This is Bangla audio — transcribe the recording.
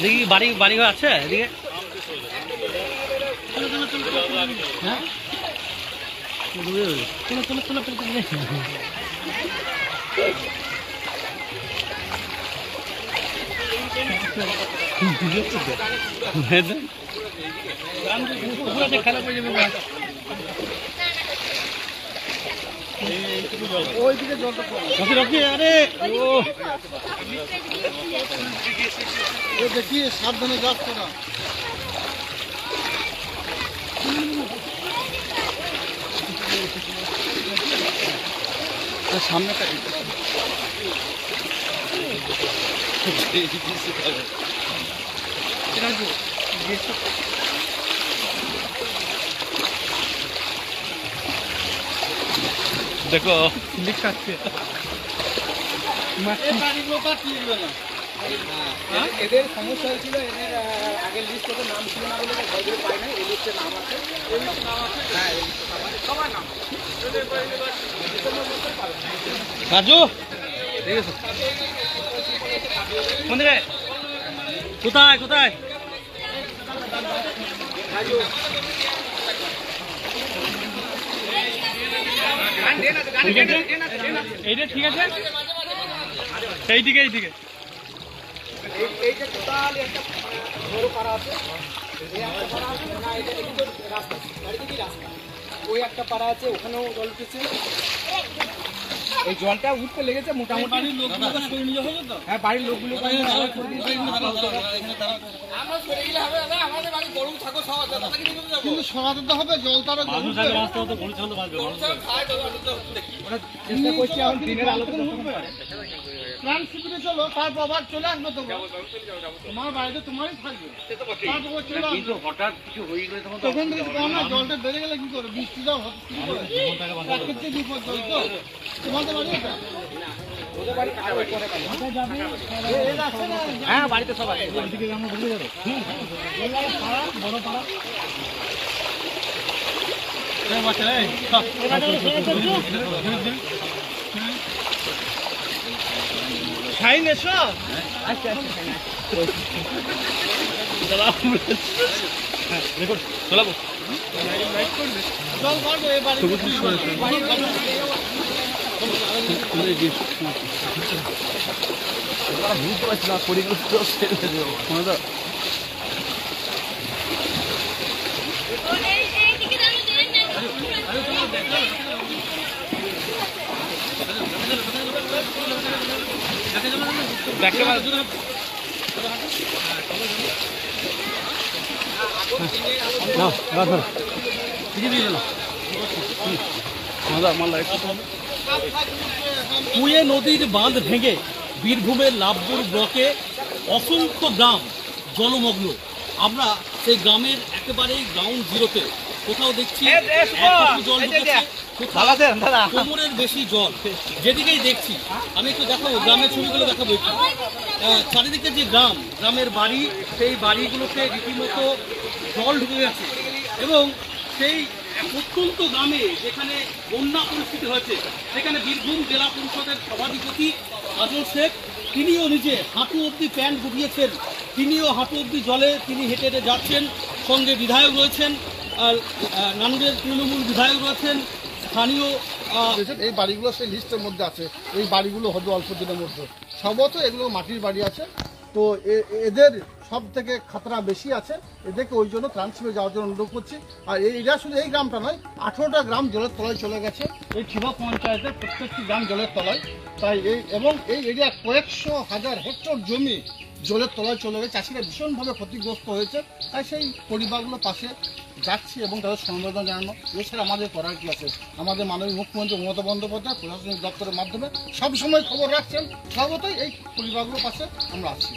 দেখি বাড়ি বাড়ি আছে এদিকে। হ্যাঁ খেলা করে যাবে ওইদিকে রকি। আরে ও দেখি সাবধানে যাচ্ছে না। সামনেটা দেখো লিখাচ্ছে এদের সমস্যা হয়েছিল। এদের আগের লিস্ট ওদের নাম ছিল না বলে ঘরগুলো পায় না। এই লিস্টে নাম আছে, এই লিস্টে নাম আছে। হ্যাঁ সবার নাম রাজু। ঠিক আছে মন্দিরে কোথায় কোথায় এইটা ঠিক আছে। এইদিকে এইদিকে এই যে টোটালি একটা বড় পাড়া আছে, এই একটা পাড়া আছে না, এটা একটু রাস্তা চারিদিকে রাস্তা। ওই একটা পাড়া আছে, ওখানেও জল উঠেছে। এই জলটা উঠতে লেগেছে মোটামুটি লোকগুলো সরে নিয়ে হবে তো। হ্যাঁ বাড়ির লোকগুলো কিন্তু সরাতে তো হবে। জল তারা চেষ্টা করছি এখন দিনের আলোতে প্রাণ শিবিরে চলো, তারপর আবার চলে আসবো। তোমার বাড়িতে তোমারই থাকবে, কিন্তু হঠাৎ কিছু হয়ে গেলে তখন না জলটা বেড়ে গেলে কি করে? বৃষ্টি যাও বিপদ জল তো তোমাদের বাড়ি। হ্যাঁ বাড়িতে সবাই বড় পাড়া শাইন এসো। আচ্ছা চলাবো জল কাটবো এবারে বুঝতে পারছি না পরিগুলো দেখতে কুয়ে নদীর বাঁধ ভেঙে বীরভূমের লাভপুর ব্লকে অসংখ্য গ্রাম জলমগ্ন। আমরা সেই গ্রামের একেবারেই গ্রাউন্ড জিরোতে কোথাও দেখছি জল ঢুকেছে, কোমরের বেশি জল। যেদিকেই দেখছি আমি একটু দেখাবো, গ্রামের ছবিগুলো দেখাবো একটু। চারিদিকে যে গ্রামের বাড়ি, সেই বাড়িগুলোতে রীতিমতো জল ঢুকে গেছে। এবং সেই প্রত্যন্ত গ্রামে যেখানে বন্যা পরিস্থিতি হয়েছে, সেখানে বীরভূম জেলা পরিষদের সভাধিপতি আজল শেখ, তিনিও নিজে হাঁটু অবধি প্যান্ট গুটিয়েছেন। তিনিও হাঁটু অবধি জলে তিনি হেঁটে হেঁটে যাচ্ছেন। সঙ্গে বিধায়ক রয়েছেন, আর নানুরের তৃণমূল বিধায়ক রয়েছেন, স্থানীয়। এই বাড়িগুলো সেই লিস্টের মধ্যে আছে। এই বাড়িগুলো হবে অল্প দিনের মধ্যে। সম্ভবত এগুলো মাটির বাড়ি আছে। তো এদের সব থেকে খাতরা বেশি আছে। এদেরকে ওই জন্য ত্রাণ শিবিরে যাওয়ার জন্য অনুরোধ করছি। আর এটা শুধু এই গ্রামটা নয়, 18টা গ্রাম জলের তলায় চলে গেছে। এই ঠিবা পঞ্চায়েতের প্রত্যেকটি গ্রাম জলের তলায়। তাই এই এরিয়া কয়েকশো হাজার হেক্টর জমি জলের তলায় চলে গেছে। চাষিরা ভীষণভাবে ক্ষতিগ্রস্ত হয়েছে। তাই সেই পরিবারগুলো পাশে যাচ্ছি এবং তাদের সমবেদনা জানানো। এছাড়া আমাদের করার কি আছে? আমাদের মাননীয় মুখ্যমন্ত্রী মমতা বন্দ্যোপাধ্যায় প্রশাসনিক দপ্তরের মাধ্যমে সবসময় খবর রাখছেন। সর্বতই এই পরিবারগুলোর পাশে আমরা আছি।